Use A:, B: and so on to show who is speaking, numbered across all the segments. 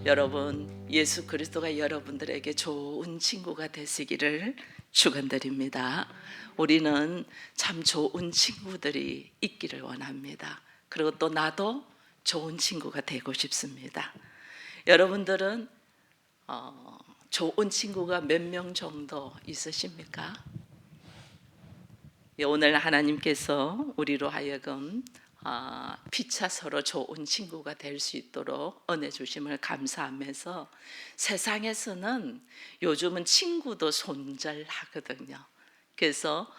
A: 여러분, 예수 그리스도가 여러분들에게 좋은 친구가 되시기를 축원드립니다. 우리는 참 좋은 친구들이 있기를 원합니다. 그리고 또 나도 좋은 친구가 되고 싶습니다. 여러분들은 좋은 친구가 몇 명 정도 있으십니까? 오늘 하나님께서 우리로 하여금 피차 서로 좋은 친구가 될 수 있도록 은혜 주심을 감사하면서, 세상에서는 요즘은 친구도 손절하거든요. 그래서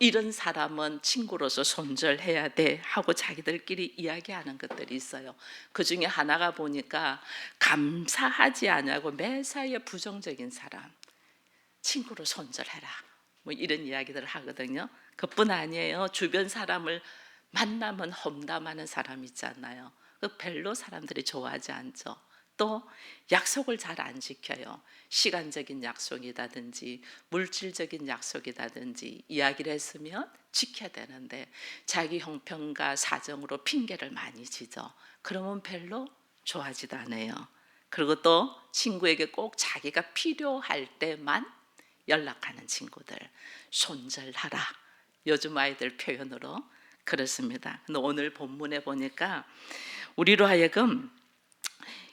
A: 이런 사람은 친구로서 손절해야 돼 하고 자기들끼리 이야기하는 것들이 있어요. 그 중에 하나가 보니까 감사하지 않냐고 매사에 부정적인 사람 친구로 손절해라, 이런 이야기들을 하거든요. 그뿐 아니에요. 주변 사람을 만나면 험담하는 사람 있잖아요. 별로 사람들이 좋아하지 않죠. 또 약속을 잘 안 지켜요. 시간적인 약속이라든지 물질적인 약속이라든지 이야기를 했으면 지켜야 되는데 자기 형편과 사정으로 핑계를 많이 지죠. 그러면 별로 좋아하지도 않아요. 그리고 또 친구에게 꼭 자기가 필요할 때만 연락하는 친구들, 손절하라, 요즘 아이들 표현으로 그렇습니다. 근데 오늘 본문에 보니까 우리로 하여금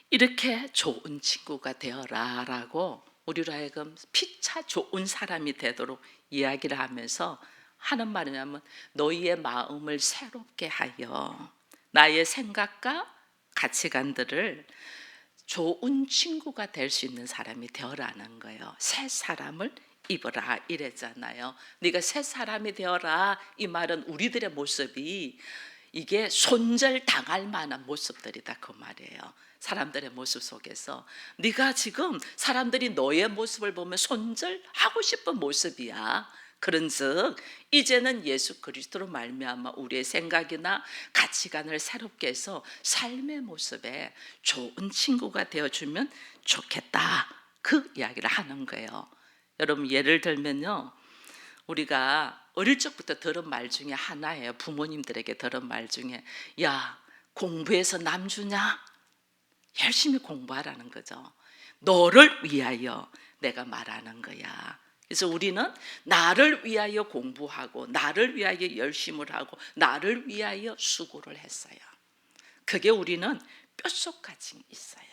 A: 이렇게 좋은 친구가 되어라 라고, 우리로 하여금 피차 좋은 사람이 되도록 이야기를 하면서 하는 말이냐면, 너희의 마음을 새롭게 하여 나의 생각과 가치관들을 좋은 친구가 될 수 있는 사람이 되어라는 거예요. 새 사람을 입어라 이랬잖아요. 네가 새 사람이 되어라, 이 말은 우리들의 모습이 이게 손절당할 만한 모습들이다 그 말이에요. 사람들의 모습 속에서 네가 지금 사람들이 너의 모습을 보면 손절하고 싶은 모습이야. 그런즉 이제는 예수 그리스도로 말미암아 우리의 생각이나 가치관을 새롭게 해서 삶의 모습에 좋은 친구가 되어주면 좋겠다, 그 이야기를 하는 거예요. 여러분, 예를 들면요, 우리가 어릴 적부터 들은 말 중에 하나예요. 부모님들에게 들은 말 중에, 야, 공부해서 남 주냐? 열심히 공부하라는 거죠. 너를 위하여 내가 말하는 거야. 그래서 우리는 나를 위하여 공부하고 나를 위하여 열심을 하고 나를 위하여 수고를 했어요. 그게 우리는 뼛속까지 있어요.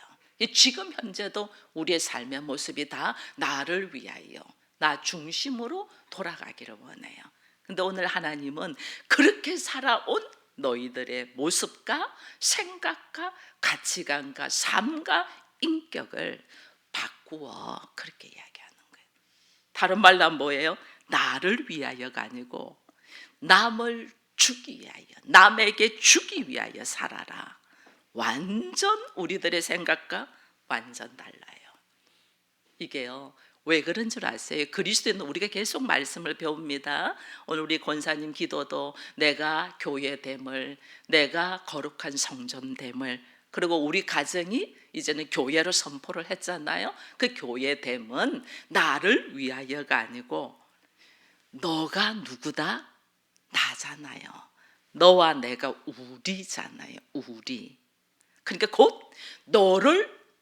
A: 지금 현재도 우리의 삶의 모습이 다 나를 위하여, 나 중심으로 돌아가기를 원해요. 근데 오늘 하나님은 그렇게 살아온 너희들의 모습과 생각과 가치관과 삶과 인격을 바꾸어, 그렇게 이야기하는 거예요. 다른 말로 뭐예요? 나를 위하여가 아니고 남을 주기 위하여, 남에게 주기 위하여 살아라. 완전 우리들의 생각과 완전 달라요. 이게요, 왜 그런 줄 아세요? 그리스도는 우리가 계속 말씀을 배웁니다. 오늘 우리 권사님 기도도 내가 교회됨을, 내가 거룩한 성전됨을, 그리고 우리 가정이 이제는 교회로 선포를 했잖아요. 그 교회됨은 나를 위하여가 아니고 너가 누구다? 나잖아요. 너와 내가 우리잖아요. 우리. 그러니까 곧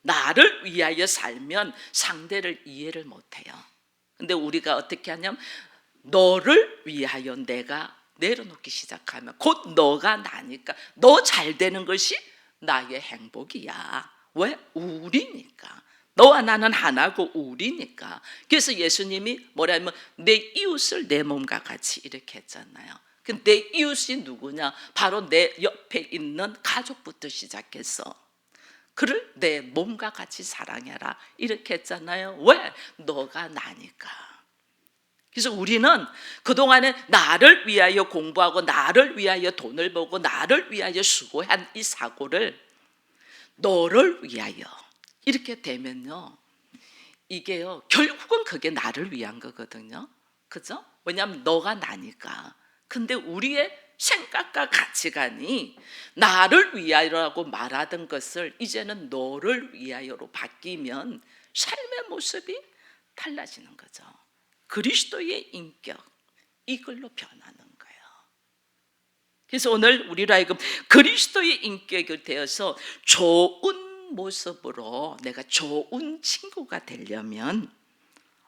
A: 나를 위하여 살면 상대를 이해를 못해요. 근데 우리가 어떻게 하냐면 너를 위하여 내가 내려놓기 시작하면 곧 너가 나니까 너 잘 되는 것이 나의 행복이야. 왜? 우리니까. 너와 나는 하나고 우리니까. 그래서 예수님이 뭐라면 내 이웃을 내 몸과 같이 이렇게 했잖아요. 내 이웃이 누구냐? 바로 내 옆에 있는 가족부터 시작해서 그를 내 몸과 같이 사랑해라 이렇게 했잖아요. 왜? 너가 나니까. 그래서 우리는 그동안에 나를 위하여 공부하고 나를 위하여 돈을 벌고 나를 위하여 수고한 이 사고를 너를 위하여 이렇게 되면요, 이게요 결국은 그게 나를 위한 거거든요. 그죠? 왜냐하면 너가 나니까. 근데 우리의 생각과 가치관이 나를 위하여라고 말하던 것을 이제는 너를 위하여로 바뀌면 삶의 모습이 달라지는 거죠. 그리스도의 인격, 이걸로 변하는 거예요. 그래서 오늘 우리로 하여금 그리스도의 인격이 되어서 좋은 모습으로 내가 좋은 친구가 되려면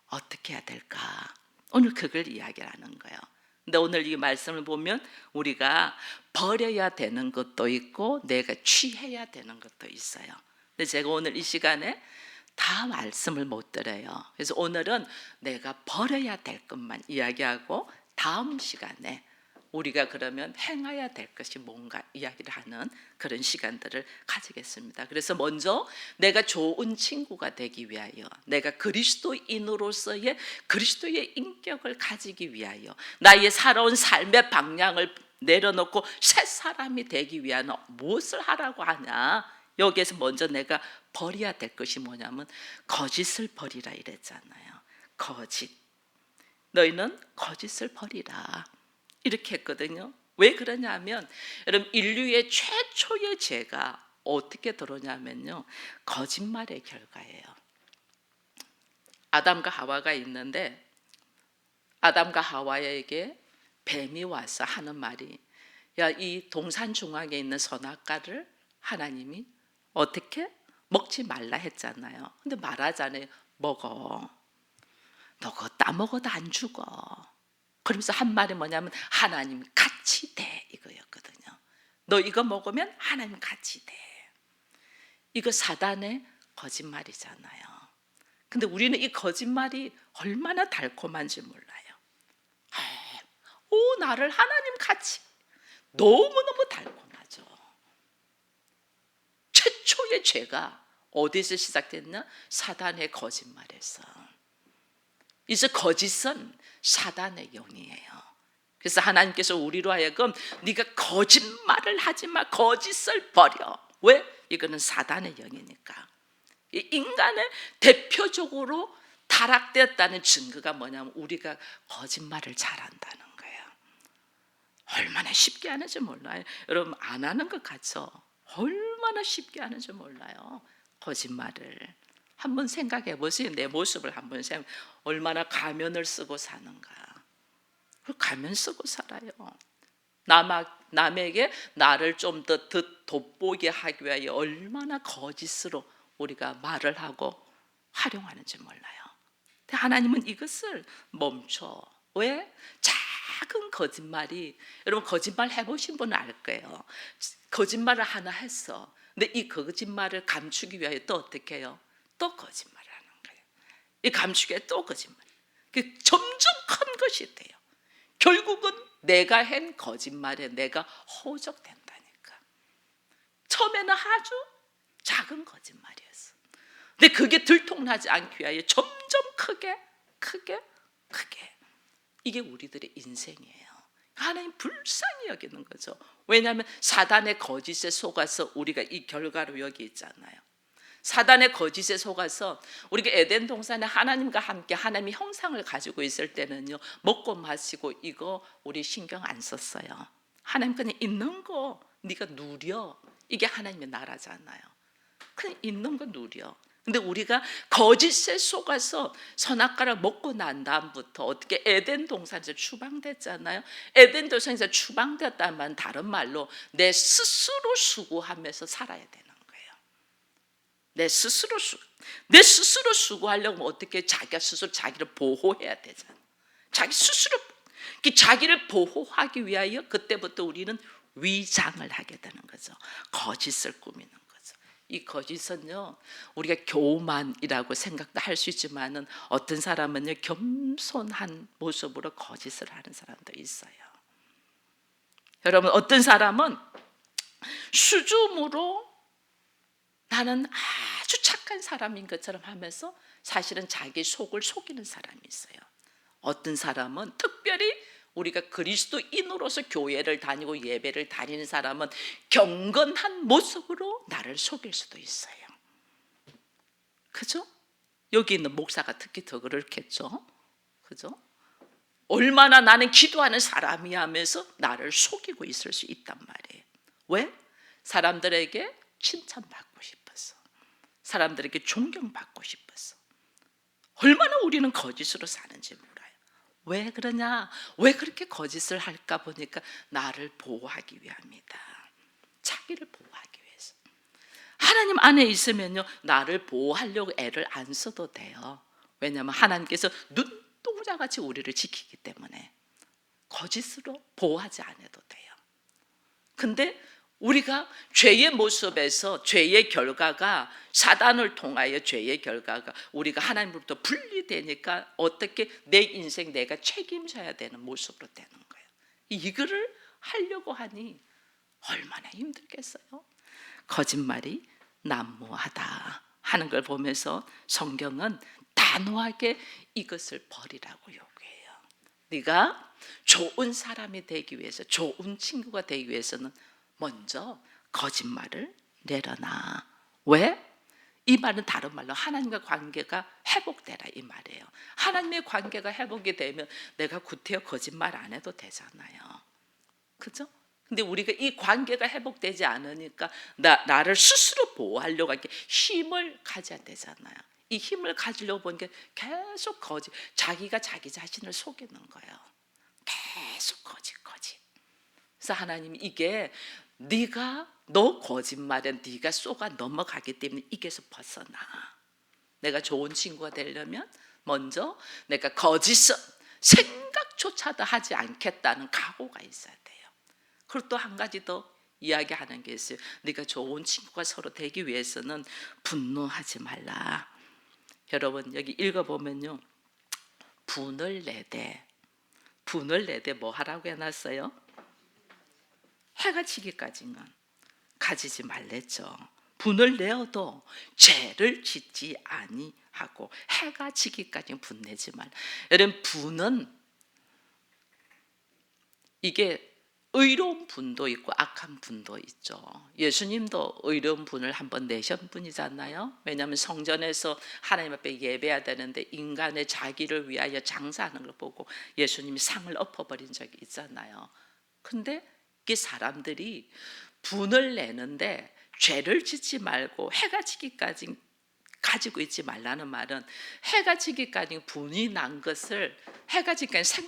A: 어떻게 해야 될까? 오늘 그걸 이야기를 하는 거예요. 근데 오늘 이 말씀을 보면 우리가 버려야 되는 것도 있고 내가 취해야 되는 것도 있어요. 근데 제가 오늘 이 시간에 다 말씀을 못 드려요. 그래서 오늘은 내가 버려야 될 것만 이야기하고 다음 시간에 우리가 그러면 행해야 될 것이 뭔가 이야기를 하는 그런 시간들을 가지겠습니다. 그래서 먼저 내가 좋은 친구가 되기 위하여, 내가 그리스도인으로서의 그리스도의 인격을 가지기 위하여, 나의 살아온 삶의 방향을 내려놓고 새 사람이 되기 위하여 무엇을 하라고 하냐? 여기에서 먼저 내가 버려야 될 것이 뭐냐면 거짓을 버리라 이랬잖아요. 거짓. 너희는 거짓을 버리라. 이렇게 했거든요. 왜 그러냐면 여러분 인류의 최초의 죄가 어떻게 들어오냐면요. 거짓말의 결과예요. 아담과 하와가 있는데 아담과 하와에게 뱀이 와서 하는 말이 야, 이 동산 중앙에 있는 선악과를 하나님이 어떻게 먹지 말라 했잖아요. 근데 말하잖아요. 먹어. 너 그거 따먹어도 안 죽어. 그러면서 한 말이 뭐냐면 하나님 같이 돼 이거였거든요. 너 이거 먹으면 하나님 같이 돼. 이거 사단의 거짓말이잖아요. 근데 우리는 이 거짓말이 얼마나 달콤한지 몰라요. 오, 나를 하나님 같이. 너무너무 달콤하죠. 최초의 죄가 어디서 시작됐나? 사단의 거짓말에서. 이제 거짓은 사단의 영이에요. 그래서 하나님께서 우리로 하여금 네가 거짓말을 하지 마, 거짓을 버려. 왜? 이거는 사단의 영이니까. 인간의 대표적으로 타락되었다는 증거가 뭐냐면 우리가 거짓말을 잘한다는 거예요. 얼마나 쉽게 하는지 몰라요. 여러분 안 하는 것 같죠? 얼마나 쉽게 하는지 몰라요. 거짓말을. 한번 생각해 보세요. 내 모습을 한번 생각해. 얼마나 가면을 쓰고 사는가. 가면 쓰고 살아요. 남에게 나를 좀 더 돋보게 하기 위하여 얼마나 거짓으로 우리가 말을 하고 활용하는지 몰라요. 근데 하나님은 이것을 멈춰. 왜? 작은 거짓말이, 여러분 거짓말 해보신 분은 알 거예요. 거짓말을 하나 했어. 근데 이 거짓말을 감추기 위하여 또 어떻게 해요? 또 거짓말을 하는 거예요. 이 감추기 위해 또 거짓말. 점점 큰 것이 돼요. 결국은 내가 한 거짓말에 내가 호적된다니까. 처음에는 아주 작은 거짓말이었어. 근데 그게 들통나지 않기 위하여 점점 크게 이게 우리들의 인생이에요. 하나님 불쌍히 여기는 거죠. 왜냐하면 사단의 거짓에 속아서 우리가 이 결과로 여기 있잖아요. 사단의 거짓에 속아서 우리가 에덴 동산에 하나님과 함께 하나님의 형상을 가지고 있을 때는요, 먹고 마시고 이거 우리 신경 안 썼어요. 하나님 그냥 있는 거 네가 누려. 이게 하나님의 나라잖아요. 그냥 있는 거 누려. 근데 우리가 거짓에 속아서 선악과를 먹고 난 다음부터 어떻게 에덴 동산에서 추방됐잖아요. 에덴 동산에서 추방됐다면 다른 말로 내 스스로 수고하면서 살아야 되는 거예요. 내 스스로 수고하려면 어떻게 자기가 스스로 자기를 보호해야 되잖아. 자기 스스로 자기를 보호하기 위하여 그때부터 우리는 위장을 하게 되는 거죠. 거짓을 꾸미는 거죠. 이 거짓은요, 우리가 교만이라고 생각도 할 수 있지만은 어떤 사람은요 겸손한 모습으로 거짓을 하는 사람도 있어요. 여러분 어떤 사람은 수줍음으로 나는 아주 착한 사람인 것처럼 하면서 사실은 자기 속을 속이는 사람이 있어요. 어떤 사람은 특별히 우리가 그리스도인으로서 교회를 다니고 예배를 다니는 사람은 경건한 모습으로 나를 속일 수도 있어요. 그죠? 여기 있는 목사가 특히 더 그렇겠죠? 그죠? 얼마나 나는 기도하는 사람이 하면서 나를 속이고 있을 수 있단 말이에요. 왜? 사람들에게 칭찬받고 싶어서, 사람들에게 존경받고 싶어서. 얼마나 우리는 거짓으로 사는지 몰라요. 왜 그러냐? 왜 그렇게 거짓을 할까 보니까 나를 보호하기 위함이다. 자기를 보호하기 위해서. 하나님 안에 있으면요, 나를 보호하려고 애를 안 써도 돼요. 왜냐하면 하나님께서 눈동자같이 우리를 지키기 때문에 거짓으로 보호하지 않아도 돼요. 근데 우리가 죄의 모습에서 죄의 결과가, 사단을 통하여 죄의 결과가 우리가 하나님으로부터 분리되니까 어떻게 내 인생 내가 책임져야 되는 모습으로 되는 거예요. 이거를 하려고 하니 얼마나 힘들겠어요. 거짓말이 난무하다 하는 걸 보면서 성경은 단호하게 이것을 버리라고 요구해요. 네가 좋은 사람이 되기 위해서, 좋은 친구가 되기 위해서는 먼저 거짓말을 내려놔. 왜? 이 말은 다른 말로 하나님과 관계가 회복되라 이 말이에요. 하나님의 관계가 회복이 되면 내가 구태여 거짓말 안 해도 되잖아요. 그죠? 근데 우리가 이 관계가 회복되지 않으니까 나를 스스로 보호하려고 하게 힘을 가져야 되잖아요. 이 힘을 가지려고 보니까 계속 자기가 자기 자신을 속이는 거예요. 계속 거짓. 그래서 하나님이 이게 너 거짓말에 네가 쏘가 넘어가기 때문에 이게서 벗어나. 내가 좋은 친구가 되려면 먼저 내가 거짓은 생각조차도 하지 않겠다는 각오가 있어야 돼요. 그리고 또 한 가지 더 이야기하는 게 있어요. 네가 좋은 친구가 서로 되기 위해서는 분노하지 말라. 여러분 여기 읽어보면요, 분을 내되 뭐 하라고 해놨어요? 해가 지기까지는 가지지 말랬죠. 분을 내어도 죄를 짓지 아니하고 해가 지기까지 분내지 말. 여러분 분은 이게 의로운 분도 있고 악한 분도 있죠. 예수님도 의로운 분을 한번 내신 분이잖아요. 왜냐하면 성전에서 하나님 앞에 예배해야 되는데 인간의 자기를 위하여 장사하는 걸 보고 예수님이 상을 엎어버린 적이 있잖아요. 근데 이 사람들이 분을 내는데 죄를 짓지 말고 해가 지기까지 가지고 있지 말라는 말은 해가 지기까지 분이 난 것을 해가 지기까지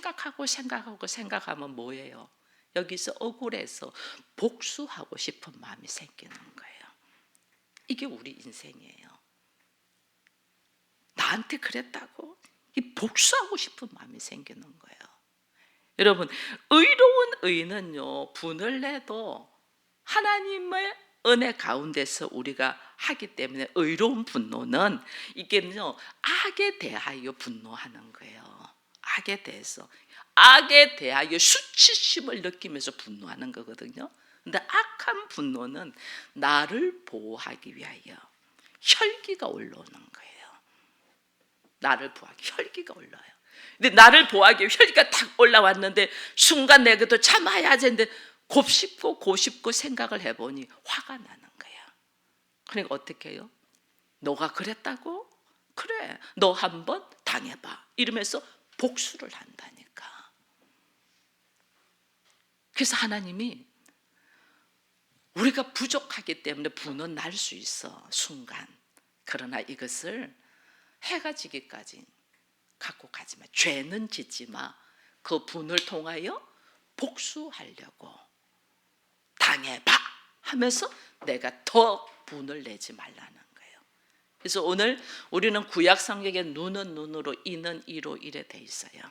A: 생각하면 뭐예요? 여기서 억울해서 복수하고 싶은 마음이 생기는 거예요. 이게 우리 인생이에요. 나한테 그랬다고 이 복수하고 싶은 마음이 생기는 거예요. 여러분 의로운 의는요, 분을 내도 하나님의 은혜 가운데서 우리가 하기 때문에 의로운 분노는 이게요 악에 대하여 분노하는 거예요. 악에 대하여 수치심을 느끼면서 분노하는 거거든요. 근데 악한 분노는 나를 보호하기 위하여 혈기가 올라오는 거예요. 나를 보호하기 혈기가 올라요. 근데 나를 보호하기 혈기가 딱 올라왔는데 순간 내게도 참아야지 했는데 곱씹고 생각을 해보니 화가 나는 거예요. 그러니까 어떻게 해요? 너가 그랬다고? 그래, 너 한번 당해봐 이러면서 복수를 한다니까. 그래서 하나님이 우리가 부족하기 때문에 분은 날 수 있어 순간. 그러나 이것을 해가 지기까지 갖고 가지 마. 죄는 짓지 마. 그 분을 통하여 복수하려고 당해봐 하면서 내가 더 분을 내지 말라는 거예요. 그래서 오늘 우리는 구약 성경에 눈은 눈으로 이는 이로 이래 돼 있어요.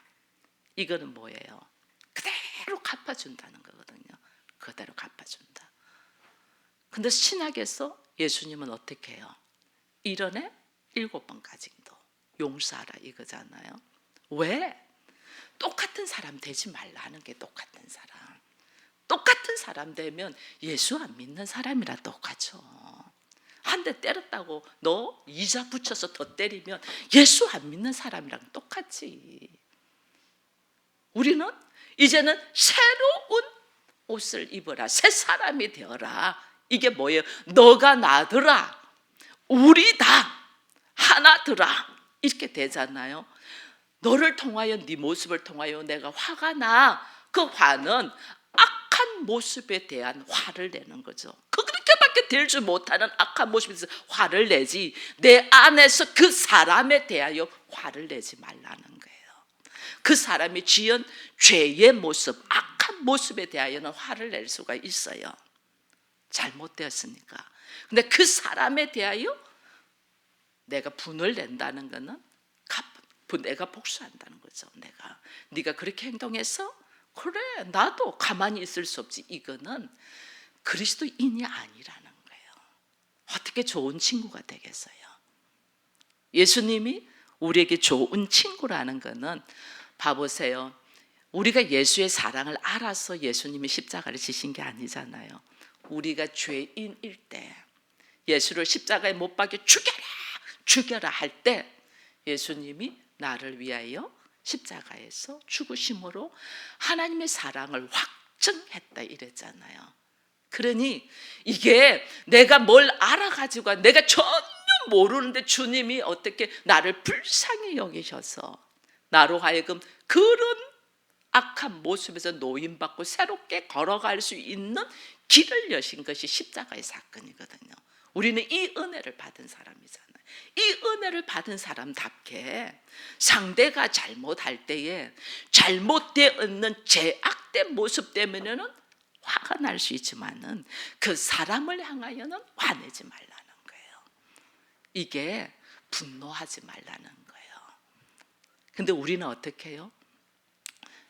A: 이거는 뭐예요? 그대로 갚아준다는 거거든요. 그대로 갚아준다. 근데 신약에서 예수님은 어떻게 해요? 1년에 7번까지도 용서하라 이거잖아요. 왜? 똑같은 사람 되지 말라는 게 똑같은 사람 되면 예수 안 믿는 사람이랑 똑같죠. 한 대 때렸다고 너 이자 붙여서 더 때리면 예수 안 믿는 사람이랑 똑같지. 우리는 이제는 새로운 옷을 입어라. 새 사람이 되어라. 이게 뭐예요? 너가 나더라. 우리 다 하나더라. 이렇게 되잖아요. 너를 통하여 네 모습을 통하여 내가 화가 나. 그 화는 악한 모습에 대한 화를 내는 거죠. 그렇게밖에 될 줄 못하는 악한 모습에서 화를 내지 내 안에서 그 사람에 대하여 화를 내지 말라는 거예요. 그 사람이 지은 죄의 모습, 악한 모습에 대하여는 화를 낼 수가 있어요. 잘못되었으니까. 근데 그 사람에 대하여 내가 분을 낸다는 것은 내가 복수한다는 거죠. 네가 그렇게 행동해서 그래 나도 가만히 있을 수 없지. 이거는 그리스도인이 아니라는 거예요. 어떻게 좋은 친구가 되겠어요? 예수님이 우리에게 좋은 친구라는 것은 봐보세요. 우리가 예수의 사랑을 알아서 예수님이 십자가를 지신 게 아니잖아요. 우리가 죄인일 때 예수를 십자가에 못 박여 죽여라 할 때 예수님이 나를 위하여 십자가에서 죽으심으로 하나님의 사랑을 확증했다 이랬잖아요. 그러니 이게 내가 뭘 알아가지고 내가 전혀 모르는데 주님이 어떻게 나를 불쌍히 여기셔서 나로 하여금 그런 악한 모습에서 노임받고 새롭게 걸어갈 수 있는 길을 여신 것이 십자가의 사건이거든요. 우리는 이 은혜를 받은 사람이잖아요. 이 은혜를 받은 사람답게 상대가 잘못할 때에 잘못되어 있는 죄악된 모습 때문에는 화가 날 수 있지만은 그 사람을 향하여는 화내지 말라는 거예요. 이게 분노하지 말라는 거예요. 근데 우리는 어떻게 해요?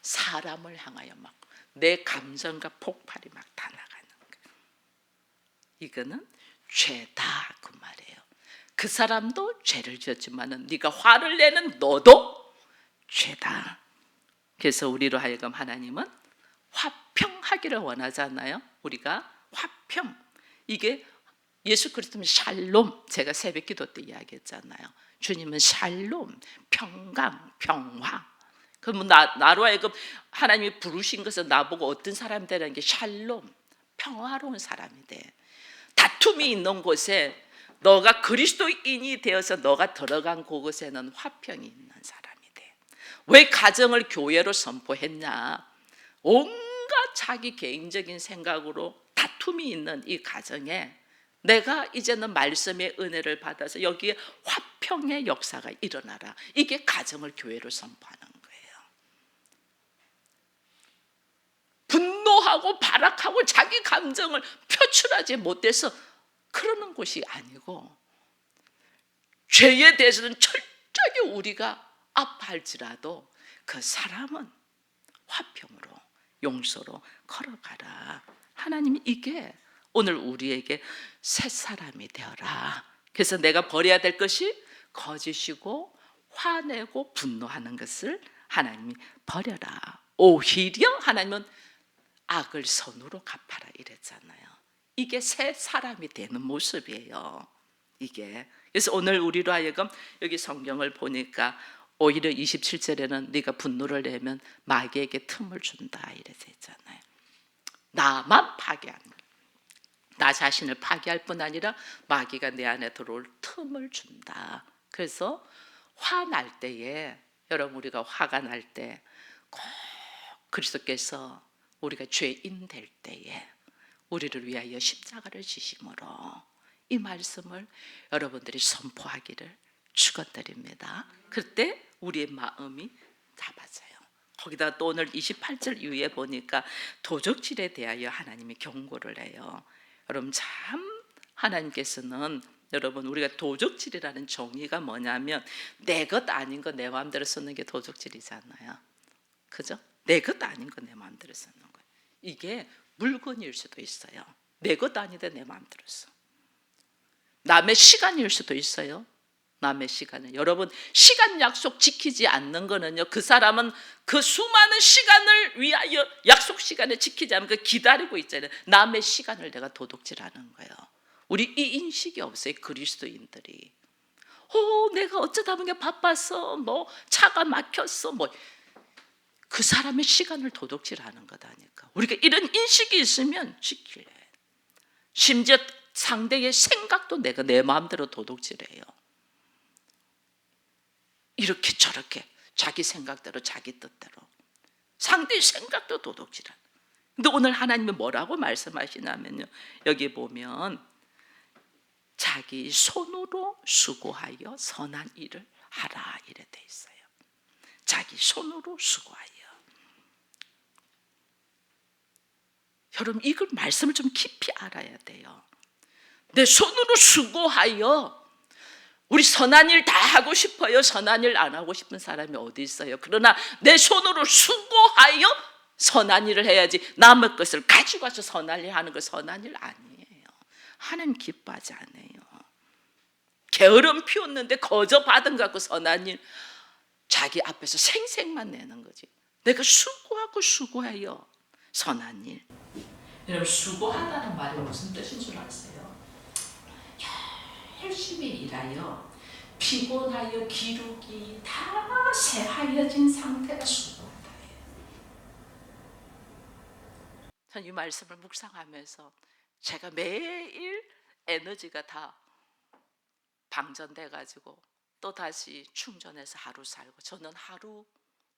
A: 사람을 향하여 막 내 감정과 폭발이 막 다 나가는 거예요. 이거는 죄다 그 말이에요. 그 사람도 죄를 지었지만은 네가 화를 내는 너도 죄다. 그래서 우리로 하여금 하나님은 화평하기를 원하잖아요. 우리가 화평. 이게 예수 그리스도는 샬롬. 제가 새벽 기도 때 이야기했잖아요. 주님은 샬롬, 평강, 평화. 그러면 나로 하여금 하나님이 부르신 것은 나보고 어떤 사람이 되라는 게 샬롬, 평화로운 사람이 돼. 다툼이 있는 곳에 너가 그리스도인이 되어서 너가 들어간 그곳에는 화평이 있는 사람이 돼. 왜 가정을 교회로 선포했냐? 온갖 자기 개인적인 생각으로 다툼이 있는 이 가정에 내가 이제는 말씀의 은혜를 받아서 여기에 화평의 역사가 일어나라. 이게 가정을 교회로 선포하는 거예요. 분노하고 발악하고 자기 감정을 표출하지 못해서 그러는 곳이 아니고 죄에 대해서는 철저하게 우리가 아파할지라도 그 사람은 화평으로 용서로 걸어가라. 하나님이 이게 오늘 우리에게 새 사람이 되어라. 그래서 내가 버려야 될 것이 거짓이고 화내고 분노하는 것을 하나님이 버려라. 오히려 하나님은 악을 선으로 갚아라 이랬잖아요. 이게 새 사람이 되는 모습이에요. 이게. 그래서 오늘 우리로 하여금 여기 성경을 보니까 오히려 27절에는 네가 분노를 내면 마귀에게 틈을 준다 이래서 있잖아요. 나만 파괴하는 거예요. 나 자신을 파괴할 뿐 아니라 마귀가 내 안에 들어올 틈을 준다. 그래서 화날 때에 여러분 우리가 화가 날 때 꼭 그리스도께서 우리가 죄인 될 때에 우리를 위하여 십자가를 지심으로 이 말씀을 여러분들이 선포하기를 축원드립니다. 그때 우리의 마음이 잡아져요. 거기다 또 오늘 28절 이후에 보니까 도적질에 대하여 하나님이 경고를 해요. 여러분 참 하나님께서는 여러분 우리가 도적질이라는 정의가 뭐냐면 내 것 아닌 거 내 마음대로 쓰는 게 도적질이잖아요. 그죠? 내 것 아닌 거 내 마음대로 쓰는 거예요. 이게 물건일 수도 있어요. 내 것 아닌데 내 마음대로 써. 남의 시간일 수도 있어요. 남의 시간을. 여러분 시간 약속 지키지 않는 거는요, 그 사람은 그 수많은 시간을 위하여 약속 시간을 지키지 않으면 그 기다리고 있잖아요. 남의 시간을 내가 도둑질하는 거예요. 우리 이 인식이 없어요. 그리스도인들이. 내가 어쩌다 보니까 바빠서 뭐 차가 막혔어 뭐 그 사람의 시간을 도둑질하는 거다니까. 우리가 이런 인식이 있으면 지킬래. 심지어 상대의 생각도 내가 내 마음대로 도둑질해요. 이렇게 저렇게 자기 생각대로 자기 뜻대로 상대의 생각도 도둑질하는. 근데 오늘 하나님이 뭐라고 말씀하시냐면요, 여기 보면 자기 손으로 수고하여 선한 일을 하라 이래 돼 있어요. 자기 손으로 수고하여. 여러분 이걸 말씀을 좀 깊이 알아야 돼요. 내 손으로 수고하여 우리 선한 일 다 하고 싶어요. 선한 일 안 하고 싶은 사람이 어디 있어요? 그러나 내 손으로 수고하여 선한 일을 해야지 남의 것을 가지고 와서 선한 일 하는 거 선한 일 아니에요. 하나님 기뻐하지 않아요. 게으름 피웠는데 거저 받은 것 갖고 선한 일 자기 앞에서 생색만 내는 거지. 내가 수고하고 수고해요. 선한 일. 여러분 수고하다는 말이 무슨 뜻인 줄 아세요? 열심히 일하여 피곤하여 기력이 다 새하얘진 상태가 수고하다예요. 전 이 말씀을 묵상하면서 제가 매일 에너지가 다 방전돼 가지고 또 다시 충전해서 하루 살고, 저는 하루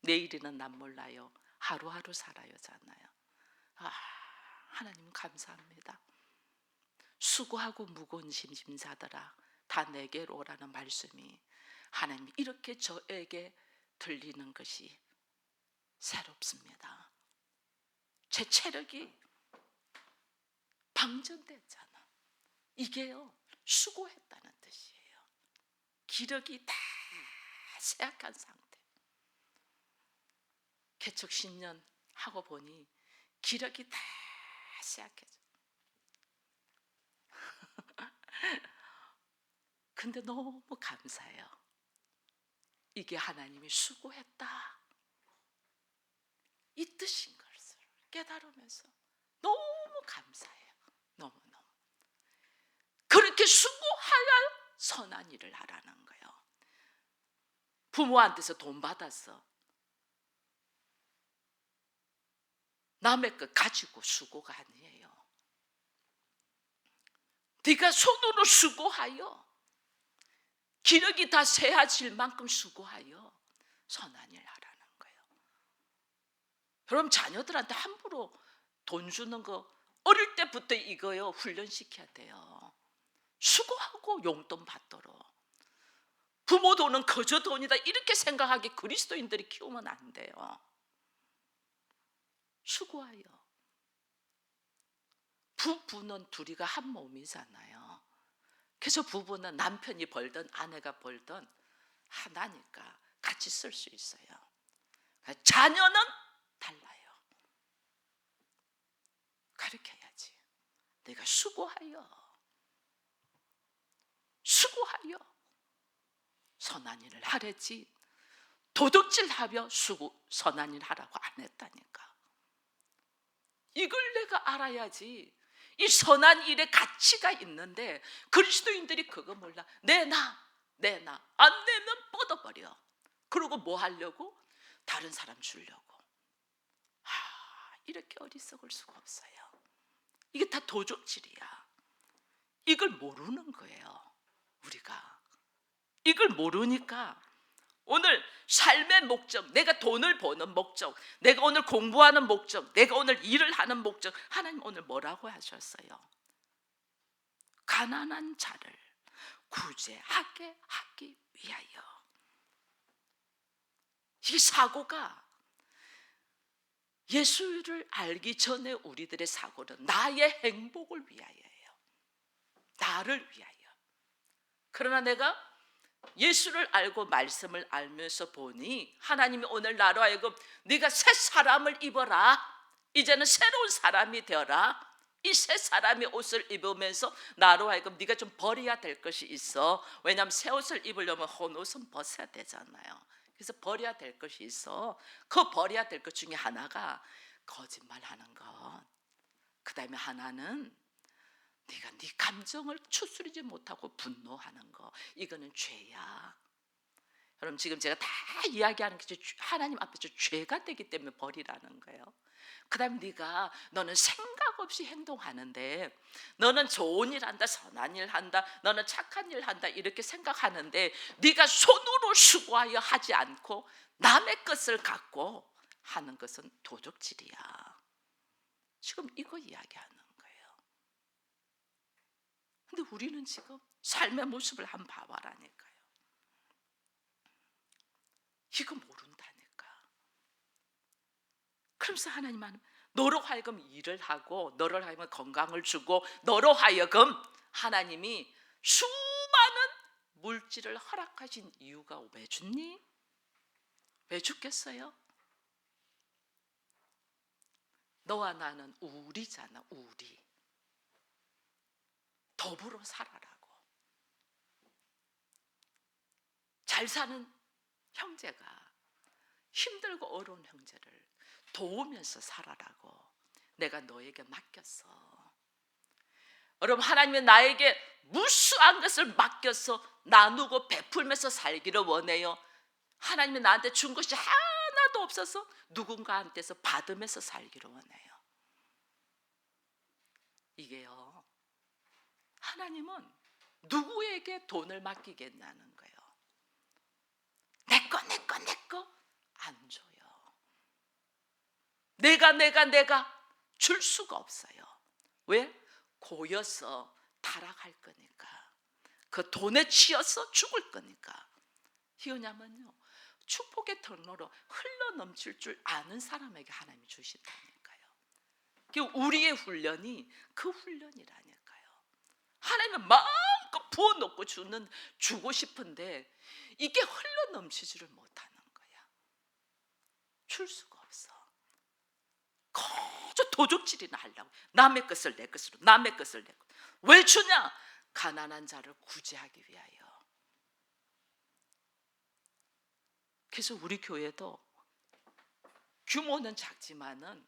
A: 내일이는 난 몰라요. 하루하루 살아요잖아요. 하나님 감사합니다. 수고하고 무거운 짐진 자들아 다 내게로 오라는 말씀이 하나님 이렇게 저에게 들리는 것이 새롭습니다. 제 체력이 방전됐잖아. 이게요 수고했다는 뜻이에요. 기력이 다 쇠약한 상태. 개척 10년 하고 보니 기력이 다 쇠약해져. 근데 너무 감사해요. 이게 하나님이 수고했다 이 뜻인 것을 깨달으면서 너무 감사해요. 너무너무. 그렇게 수고하여 선한 일을 하라는 거예요. 부모한테서 돈 받았어. 남의 것 가지고 수고가 아니에요. 네가 손으로 수고하여 기력이 다 쇠해질 만큼 수고하여 선한 일 하라는 거예요. 여러분 자녀들한테 함부로 돈 주는 거 어릴 때부터 이거요 훈련시켜야 돼요. 수고하고 용돈 받도록. 부모 돈은 거저 돈이다 이렇게 생각하게 그리스도인들이 키우면 안 돼요. 수고하여. 부부는 둘이가 한 몸이잖아요. 그래서 부부는 남편이 벌든 아내가 벌든 하나니까 같이 쓸 수 있어요. 자녀는 달라요. 가르쳐야지. 내가 수고하여 선한 일을 하랬지 도둑질하며 선한 일 하라고 안 했다니까. 이걸 내가 알아야지. 이 선한 일에 가치가 있는데 그리스도인들이 그거 몰라. 내놔 안 내면 뻗어버려. 그러고 뭐 하려고? 다른 사람 주려고. 이렇게 어리석을 수가 없어요. 이게 다 도적질이야. 이걸 모르는 거예요. 우리가 이걸 모르니까 오늘 삶의 목적, 내가 돈을 버는 목적, 내가 오늘 공부하는 목적, 내가 오늘 일을 하는 목적, 하나님 오늘 뭐라고 하셨어요? 가난한 자를 구제하게 하기 위하여. 이 사고가 예수를 알기 전에 우리들의 사고는 나의 행복을 위하여예요. 나를 위하여. 그러나 내가 예수를 알고 말씀을 알면서 보니 하나님이 오늘 나로 하여금 네가 새 사람을 입어라. 이제는 새로운 사람이 되어라. 이 새 사람의 옷을 입으면서 나로 하여금 네가 좀 버려야 될 것이 있어. 왜냐하면 새 옷을 입으려면 헌 옷은 벗어야 되잖아요. 그래서 버려야 될 것이 있어. 그 버려야 될 것 중에 하나가 거짓말하는 것. 그 다음에 하나는 네가 네 감정을 추스리지 못하고 분노하는 거. 이거는 죄야. 여러분 지금 제가 다 이야기하는 게 하나님 앞에서 죄가 되기 때문에 버리라는 거예요. 그 다음에 너는 생각 없이 행동하는데, 너는 좋은 일 한다, 선한 일 한다, 너는 착한 일 한다 이렇게 생각하는데 네가 손으로 수고하여 하지 않고 남의 것을 갖고 하는 것은 도적질이야. 지금 이거 이야기하는 거예요. 근데 우리는 지금 삶의 모습을 한번 봐봐라니까요. 이거 모른다니까. 그러면서 하나님은 너로 하여금 일을 하고 너로 하여금 건강을 주고 너로 하여금 하나님이 수많은 물질을 허락하신 이유가 왜 줬니? 왜 죽겠어요? 너와 나는 우리잖아. 우리 더불어 살아라고. 잘 사는 형제가 힘들고 어려운 형제를 도우면서 살아라고 내가 너에게 맡겼어. 여러분, 하나님은 나에게 무수한 것을 맡겨서 나누고 베풀면서 살기를 원해요. 하나님이 나한테 준 것이 하나도 없어서 누군가한테서 받으면서 살기를 원해요. 이게요, 하나님은 누구에게 돈을 맡기겠냐는 거예요. 내 거 안 줘요. 내가 줄 수가 없어요. 왜? 고여서 타락할 거니까. 그 돈에 치여서 죽을 거니까. 이거냐면요, 축복의 통로로 흘러 넘칠 줄 아는 사람에게 하나님이 주신다니까요. 우리의 훈련이 그 훈련이라니까요. 하나님은 마음껏 부어놓고 주고 싶은데 이게 흘러 넘치지를 못하는 거야. 줄 수가 없어. 거저 도적질이나 하려고 남의 것을 내 것으로, 남의 것을 내 것으로. 왜 주냐? 가난한 자를 구제하기 위하여. 그래서 우리 교회도 규모는 작지만은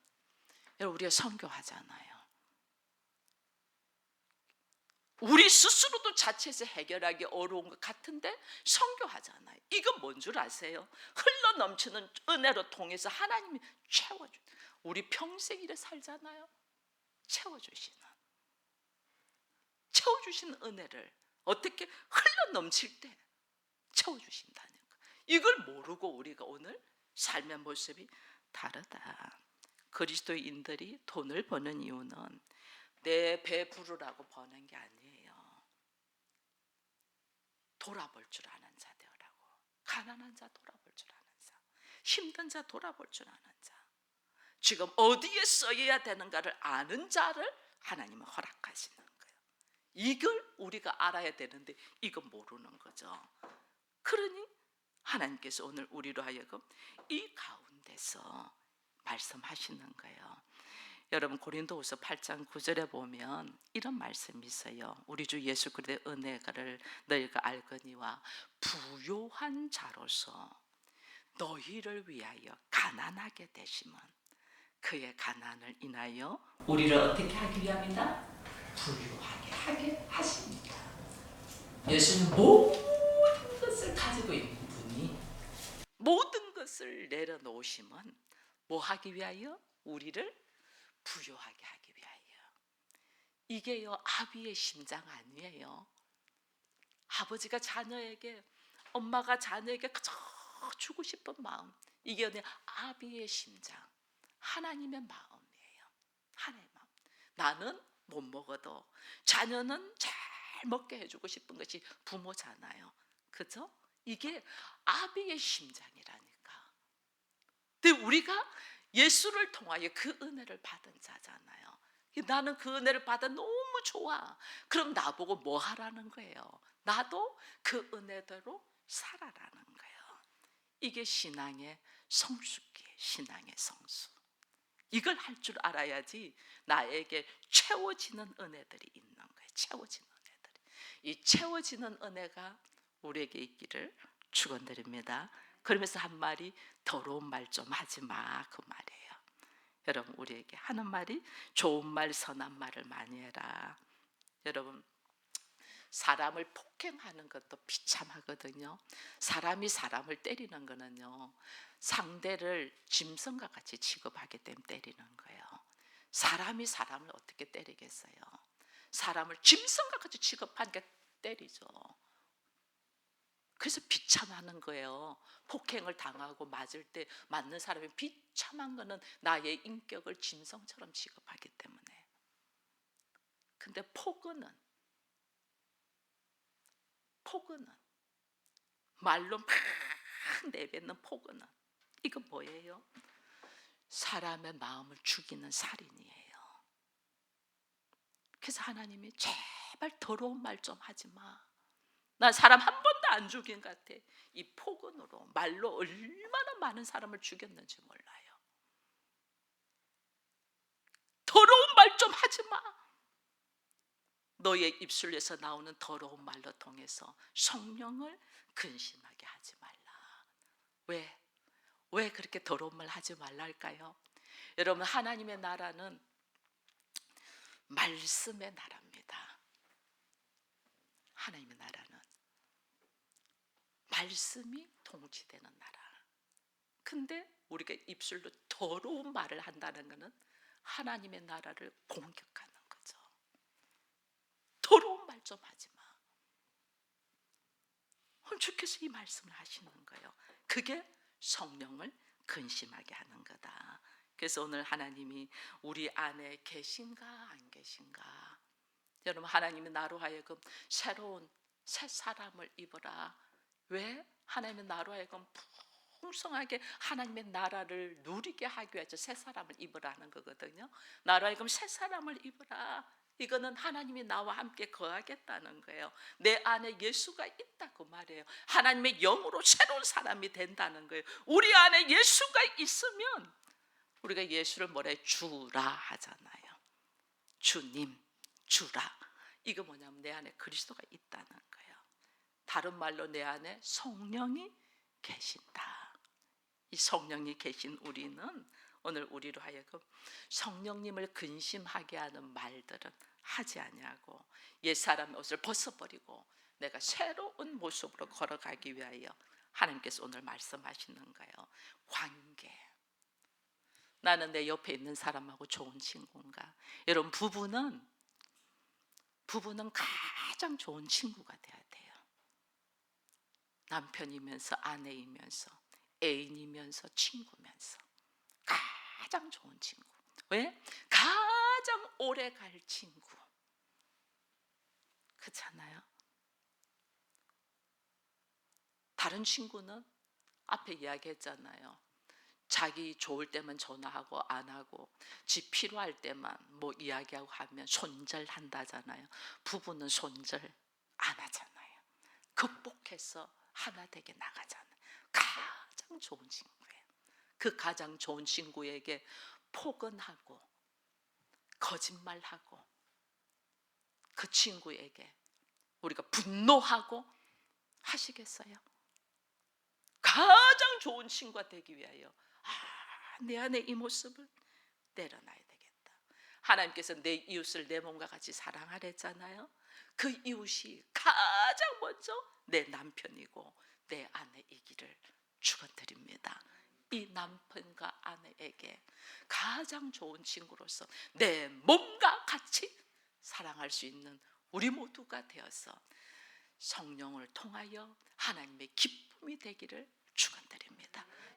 A: 우리가 선교하잖아요. 우리 스스로도 자체에서 해결하기 어려운 것 같은데 선교하잖아요. 이건 뭔 줄 아세요? 흘러 넘치는 은혜로 통해서 하나님이 채워주. 우리 평생 이래 살잖아요. 채워주시는 은혜를 어떻게 흘러 넘칠 때 채워주신다는 거. 이걸 모르고 우리가 오늘 삶의 모습이 다르다. 그리스도인들이 돈을 버는 이유는 내 배 부르라고 버는 게 아니에요. 돌아볼 줄 아는 자 되라고. 가난한 자 돌아볼 줄 아는 자, 힘든 자 돌아볼 줄 아는 자, 지금 어디에 써야 되는가를 아는 자를 하나님은 허락하시는 거예요. 이걸 우리가 알아야 되는데 이건 모르는 거죠. 그러니 하나님께서 오늘 우리로 하여금 이 가운데서 말씀하시는 거예요. 여러분, 고린도후서 8장 9절에 보면 이런 말씀이 있어요. 우리 주 예수 그리스도의 은혜를 너희가 알거니와 부요한 자로서 너희를 위하여 가난하게 되심은 그의 가난을 인하여 우리를 어떻게 하기 위함이다? 부유하게 하게 하십니다. 예수는 모든 것을 가지고 있는 분이 모든 것을 내려놓으심은 뭐 하기 위하여? 우리를 부유하게 하기 위하여. 이게요, 아비의 심장 아니에요. 아버지가 자녀에게, 엄마가 자녀에게 그저 주고 싶은 마음, 이게 아비의 심장, 하나님의 마음이에요. 하나님의 마음. 나는 못 먹어도 자녀는 잘 먹게 해주고 싶은 것이 부모잖아요. 그죠? 이게 아비의 심장이라니까. 근데 우리가 예수를 통하여 그 은혜를 받은 자잖아요. 나는 그 은혜를 받아 너무 좋아. 그럼 나보고 뭐 하라는 거예요? 나도 그 은혜대로 살아라는 거예요. 이게 신앙의 성숙기예요. 신앙의 성수. 이걸 할 줄 알아야지 나에게 채워지는 은혜들이 있는 거예요. 채워지는 은혜들이. 이 채워지는 은혜가 우리에게 있기를 축원드립니다. 그러면서 한 말이 더러운 말 좀 하지 마, 그 말이에요. 여러분, 우리에게 하는 말이 좋은 말, 선한 말을 많이 해라. 여러분, 사람을 폭행하는 것도 비참하거든요. 사람이 사람을 때리는 거는요, 상대를 짐승과 같이 취급하기 때문에 때리는 거예요. 사람이 사람을 어떻게 때리겠어요? 사람을 짐승과 같이 취급하니까 때리죠. 그래서 비참하는 거예요. 폭행을 당하고 맞을 때 맞는 사람이 비참한 거는 나의 인격을 짐승처럼 취급하기 때문에. 근데 포근은 말로 막 내뱉는 포근은 이건 뭐예요? 사람의 마음을 죽이는 살인이에요. 그래서 하나님이 제발 더러운 말 좀 하지 마. 나 사람 한 번도 안 죽인 것 같아. 이 폭언으로 말로 얼마나 많은 사람을 죽였는지 몰라요. 더러운 말 좀 하지 마. 너의 입술에서 나오는 더러운 말로 통해서 성령을 근심하게 하지 말라. 왜 그렇게 더러운 말 하지 말라 할까요? 여러분, 하나님의 나라는 말씀의 나라입니다. 하나님의 나라는 말씀이 통치되는 나라. 근데 우리가 입술로 더러운 말을 한다는 것은 하나님의 나라를 공격하는 거죠. 더러운 말 좀 하지 마. 주께서 이 말씀을 하시는 거예요. 그게 성령을 근심하게 하는 거다. 그래서 오늘 하나님이 우리 안에 계신가 안 계신가? 여러분, 하나님이 나로 하여금 새로운 새 사람을 입어라. 왜? 하나님은 나로 하여금 풍성하게 하나님의 나라를 누리게 하기 위해서 새 사람을 입으라는 거거든요. 나로 하여금 새 사람을 입으라. 이거는 하나님이 나와 함께 거하겠다는 거예요. 내 안에 예수가 있다고 말해요. 하나님의 영으로 새로운 사람이 된다는 거예요. 우리 안에 예수가 있으면 우리가 예수를 뭐래? 주라 하잖아요. 주님, 주라. 이거 뭐냐면 내 안에 그리스도가 있다는 거예요. 다른 말로 내 안에 성령이 계신다. 이 성령이 계신 우리는 오늘 우리로 하여금 성령님을 근심하게 하는 말들은 하지 아니하고 옛사람의 옷을 벗어버리고 내가 새로운 모습으로 걸어가기 위하여 하나님께서 오늘 말씀하시는 거예요. 관계. 나는 내 옆에 있는 사람하고 좋은 친구인가? 여러분, 부부는 가장 좋은 친구가 돼야 돼요. 남편이면서 아내이면서 애인이면서 친구면서 가장 좋은 친구. 왜? 가장 오래 갈 친구. 그렇잖아요. 다른 친구는 앞에 이야기했잖아요. 자기 좋을 때만 전화하고 안 하고 지 필요할 때만 뭐 이야기하고 하면 손절한다잖아요. 부부는 손절 안 하잖아요. 극복해서 하나 되게 나가잖아요. 가장 좋은 친구예요. 그 가장 좋은 친구에게 포근하고 거짓말하고 그 친구에게 우리가 분노하고 하시겠어요? 가장 좋은 친구가 되기 위하여 내 안에 이 모습을 내려놔야 되겠다. 하나님께서 내 이웃을 내 몸과 같이 사랑하랬잖아요. 그 이웃이 가장 먼저 내 남편이고 내 아내이기를 축원드립니다. 이 남편과 아내에게 가장 좋은 친구로서 내 몸과 같이 사랑할 수 있는 우리 모두가 되어서 성령을 통하여 하나님의 기쁨이 되기를